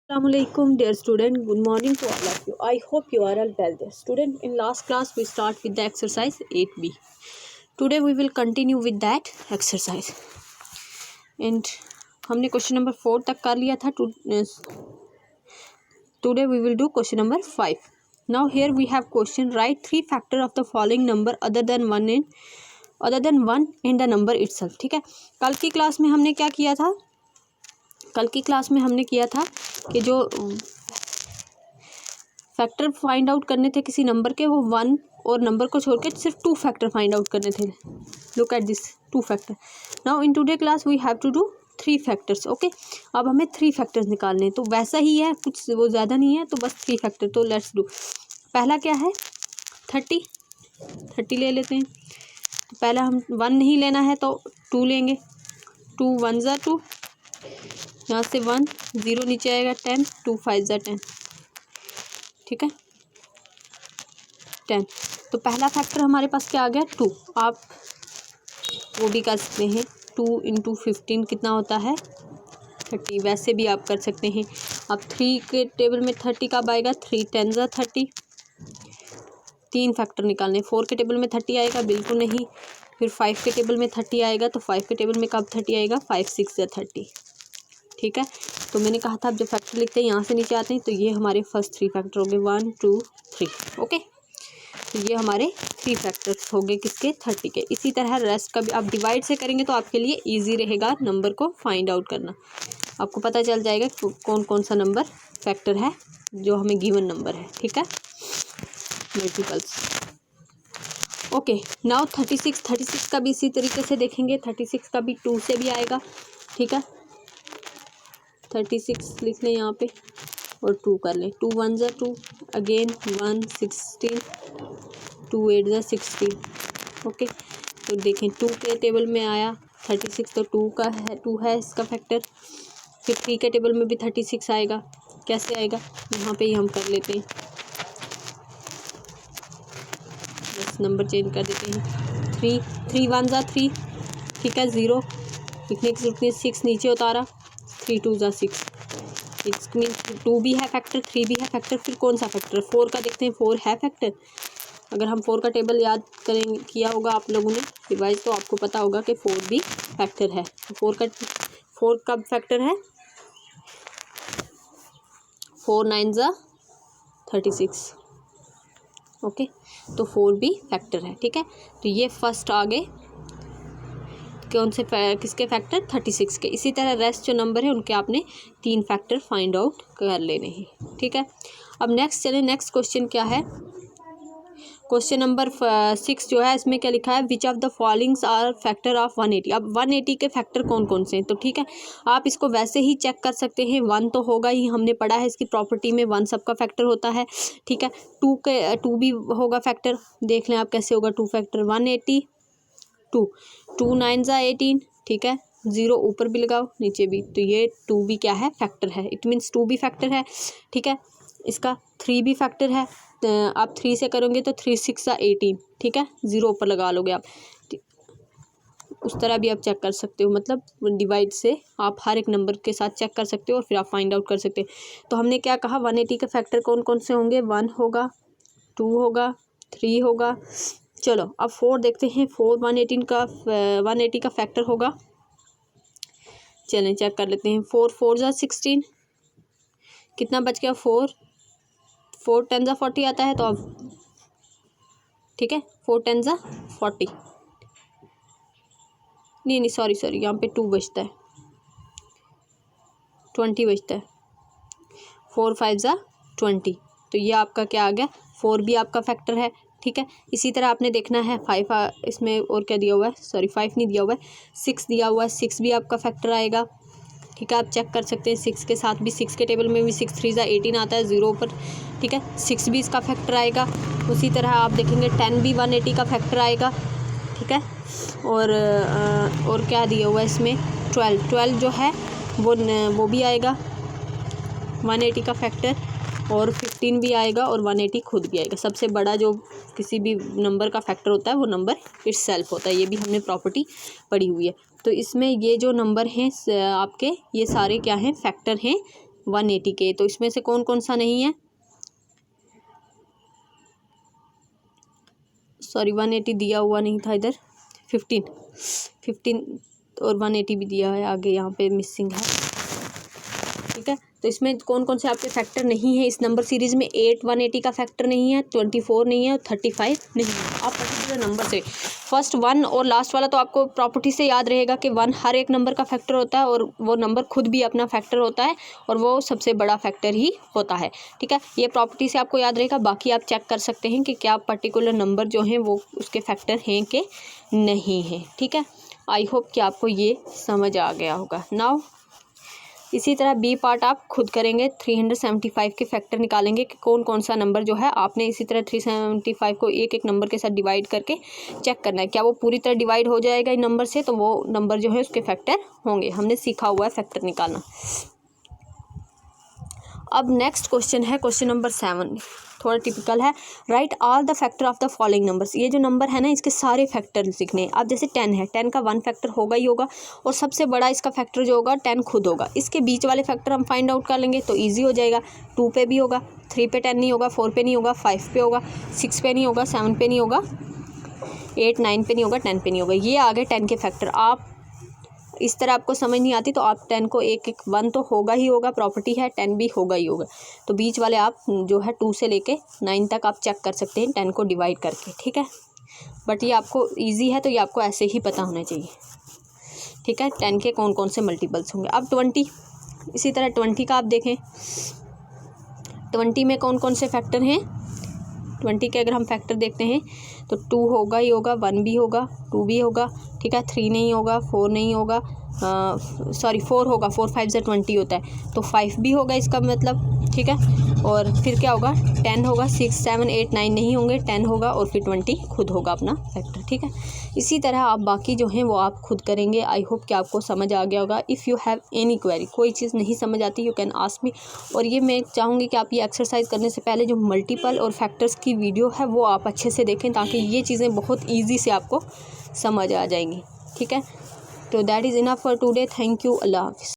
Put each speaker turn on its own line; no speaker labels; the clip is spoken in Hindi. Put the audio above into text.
Assalamualaikum dear student, good morning to all of you. I hope you are all well there. Student, in last class we start with the exercise 8b. Today we will continue with that exercise. And हमने क्वेश्चन नंबर 4 तक कर लिया था. Today we will do question number 5. Now here we have question, write 3 factor of the following number other than 1 in the number itself. ठीक है, कल की क्लास में हमने क्या किया था? कल की क्लास में हमने किया था कि जो फैक्टर फाइंड आउट करने थे किसी नंबर के, वो 1 और नंबर को छोड़ के सिर्फ 2 फैक्टर फाइंड आउट करने थे. Look at this 2 factor. Now in today class we have to do 3 factors. Okay, अब हमें 3 फैक्टर्स निकालने हैं. तो वैसा ही है, कुछ वो ज़्यादा नहीं है, तो बस 3 फैक्टर. तो लेट्स डू. पहला क्या है? 30 ले लेते हैं. तो पहला हम 1 नहीं लेना है तो 2 लेंगे. 2 1 ज़ा 2, यहाँ से 1 0 नीचे आएगा 10, 2 5 ज़ा 10. ठीक है, 10. तो पहला फैक्टर हमारे पास क्या आ गया? 2. आप वो भी कर सकते हैं. 2 × 15 कितना होता है? 30. वैसे भी आप कर सकते हैं. अब 3 के टेबल में 30 कब आएगा? 3 10 ज़ा 30. 3 फैक्टर निकालने. 4 के टेबल में 30 आएगा? बिल्कुल नहीं. फिर 5 के टेबल में 30 आएगा. तो 5 के टेबल में कब 30 आएगा? 5 6 ज़ा 30. ठीक है, तो मैंने कहा था अब जब फैक्टर लिखते हैं यहाँ से नीचे आते हैं, तो ये हमारे फर्स्ट 3 फैक्टर हो गए. 1 2 3. ओके, तो ये हमारे 3 फैक्टर्स हो गए किसके? 30 के. इसी तरह रेस्ट का भी आप डिवाइड से करेंगे तो आपके लिए इजी रहेगा नंबर को फाइंड आउट करना. आपको पता चल जाएगा कौन कौन सा नंबर फैक्टर है जो हमें गिवन नंबर है. ठीक है, मल्टीपल्स. ओके, नाउ 36 का भी इसी तरीके से देखेंगे. 36 का भी 2 से भी आएगा. ठीक है, 36 लिख लें यहाँ पे और 2 कर लें. 2 1 ज़ा 2, अगेन 1 16, 2 8 ज़ा 16. ओके, तो देखें 2 के टेबल में आया 36, तो 2 है इसका फैक्टर. फिर 3 के टेबल में भी 36 आएगा. कैसे आएगा? यहाँ पे ही हम कर लेते हैं, बस नंबर चेंज कर देते हैं. 3 1 ज़ा 3. ठीक है, 0 लिखने की जरूरत नहीं. 6 नीचे उतारा. 3 2 ज़ा 6. इट्स मीन 2 भी है फैक्टर, 3 भी है फैक्टर. फिर कौन सा फैक्टर? 4 का देखते हैं. 4 है फैक्टर. अगर हम 4 का टेबल याद करेंगे, किया होगा आप लोगों ने रिवाइज, तो आपको पता होगा कि 4 भी फैक्टर है. 4 का फैक्टर है 4 9 ज़ा 36. ओके, तो 4 भी फैक्टर है. ठीक है, तो ये फर्स्ट आ गए कौन से किसके फैक्टर? 36 के. इसी तरह रेस्ट जो नंबर है उनके आपने 3 फैक्टर फाइंड आउट कर लेने हैं. ठीक है, अब नेक्स्ट चलें. नेक्स्ट क्वेश्चन क्या है? क्वेश्चन नंबर 6 जो है, इसमें क्या लिखा है? Which of the followings are factor of 180. अब 180 के फैक्टर कौन कौन से हैं? तो ठीक है, आप इसको वैसे ही चेक कर सकते हैं. 1 तो होगा ही, हमने पढ़ा है इसकी प्रॉपर्टी में 1 सबका फैक्टर होता है. ठीक है, 2 भी होगा फैक्टर. देख लें आप कैसे होगा 2 फैक्टर. 180 2 9 ज़ा 18. ठीक है, 0 ऊपर भी लगाओ नीचे भी, तो ये 2 भी क्या है? फैक्टर है. इट मीन्स 2 भी फैक्टर है. ठीक है, इसका 3 भी फैक्टर है. आप 3 से करोगे तो 3 6 ज़ा 18. ठीक है, 0 ऊपर लगा लोगे आप. उस तरह भी आप चेक कर सकते हो, मतलब डिवाइड से आप हर एक नंबर के साथ चेक कर सकते हो और फिर आप फाइंड आउट कर सकते हो. तो हमने क्या कहा? 180 के फैक्टर कौन कौन से होंगे? 1 होगा, 2 होगा, 3 होगा. चलो अब 4 देखते हैं. 4 180 का फैक्टर होगा. चलें चेक कर लेते हैं. 4 4 ज़ा 16. कितना बच गया? 4 10 ज़ा 40 आता है. तो अब ठीक है, 4 10 ज़ा 40. नहीं सॉरी यहाँ पे 2 बचता है, 20 बचता है. 4 5 ज़ा 20. तो ये आपका क्या आ गया? 4 भी आपका फैक्टर है. ठीक है, इसी तरह आपने देखना है 5 इसमें और क्या दिया हुआ है? सॉरी 5 नहीं दिया हुआ है, 6 दिया हुआ है. 6 भी आपका फैक्टर आएगा. ठीक है, आप चेक कर सकते हैं 6 के साथ भी. 6 के टेबल में भी 6 3 ज़ा 18 आता है, 0 ऊपर. ठीक है, 6 भी इसका फैक्टर आएगा. उसी तरह आप देखेंगे 10 भी 180 का फैक्टर आएगा. ठीक है, और क्या दिया हुआ है इसमें? 12 जो है वो भी आएगा 180 का फैक्टर, और 15 भी आएगा और 180 खुद भी आएगा. सबसे बड़ा जो किसी भी नंबर का फैक्टर होता है वो नंबर इटसेल्फ होता है. ये भी हमने प्रॉपर्टी पढ़ी हुई है. तो इसमें ये जो नंबर हैं आपके, ये सारे क्या हैं? फैक्टर हैं 180 के। तो इसमें से कौन कौन सा नहीं है, सॉरी 180 दिया हुआ नहीं था इधर, 15 और 180 भी दिया है आगे, यहाँ पे मिसिंग है, ठीक है। तो इसमें कौन कौन से आपके फैक्टर नहीं है इस नंबर सीरीज़ में, 8 180 का फैक्टर नहीं है, 24 नहीं है और 35 नहीं है। आप पर्टिकुलर नंबर से फर्स्ट 1 और लास्ट वाला तो आपको प्रॉपर्टी से याद रहेगा कि 1 हर एक नंबर का फैक्टर होता है और वो नंबर खुद भी अपना फैक्टर होता है और वो सबसे बड़ा फैक्टर ही होता है, ठीक है। ये प्रॉपर्टी से आपको याद रहेगा। बाकी आप चेक कर सकते हैं कि क्या पर्टिकुलर नंबर जो हैं वो उसके फैक्टर हैं कि नहीं हैं, ठीक है। आई होप कि आपको ये समझ आ गया होगा। नाउ इसी तरह बी पार्ट आप खुद करेंगे, 375 के फैक्टर निकालेंगे कि कौन कौन सा नंबर जो है आपने इसी तरह 375 को एक एक नंबर के साथ डिवाइड करके चेक करना है क्या वो पूरी तरह डिवाइड हो जाएगा इन नंबर से, तो वो नंबर जो है उसके फैक्टर होंगे। हमने सीखा हुआ है फैक्टर निकालना। अब नेक्स्ट क्वेश्चन है क्वेश्चन नंबर 7, थोड़ा टिपिकल है। Right all the factor of the following numbers. ये जो नंबर है ना इसके सारे फैक्टर लिखने। अब जैसे 10 है, 10 का 1 फैक्टर होगा ही होगा और सबसे बड़ा इसका फैक्टर जो होगा 10 खुद होगा। इसके बीच वाले फैक्टर हम फाइंड आउट कर लेंगे तो ईजी हो जाएगा। 2 पे भी होगा, 3 पे 10 नहीं होगा, 4 पे नहीं होगा, 5 पे होगा, 6 पे नहीं होगा, 7 पे नहीं होगा, 8 9 पे नहीं होगा, 10 पे नहीं होगा। ये आ गए 10 के फैक्टर। आप इस तरह आपको समझ नहीं आती तो आप 10 को एक 1 तो होगा ही होगा, प्रॉपर्टी है, 10 भी होगा ही होगा। तो बीच वाले आप जो है 2 से लेके 9 तक आप चेक कर सकते हैं 10 को डिवाइड करके, ठीक है। बट ये आपको इजी है तो ये आपको ऐसे ही पता होना चाहिए, ठीक है। 10 के कौन कौन से मल्टीपल्स होंगे। अब 20, इसी तरह 20 का आप देखें, 20 में कौन कौन से फैक्टर हैं। 20 के अगर हम फैक्टर देखते हैं तो 2 होगा ही होगा, 1 भी होगा, 2 भी होगा, ठीक है। 3 नहीं होगा, 4 नहीं होगा, सॉरी 4 होगा, 4 5 से 20 होता है तो 5 भी होगा इसका मतलब, ठीक है। और फिर क्या होगा, 10 होगा, 6 7 8 9 नहीं होंगे, 10 होगा और फिर 20 खुद होगा अपना फैक्टर, ठीक है। इसी तरह आप बाकी जो हैं वो आप खुद करेंगे। आई होप कि आपको समझ आ गया होगा। If you have any query, कोई चीज़ नहीं समझ आती, यू कैन आस्क मी। और ये मैं चाहूँगी कि आप ये एक्सरसाइज करने से पहले जो मल्टीपल और फैक्टर्स की वीडियो है वो आप अच्छे से देखें ताकि ये चीज़ें बहुत ईजी से आपको समझ आ जाएंगी, ठीक है। तो that is enough for today. Thank you. अल्लाह हाफिज़।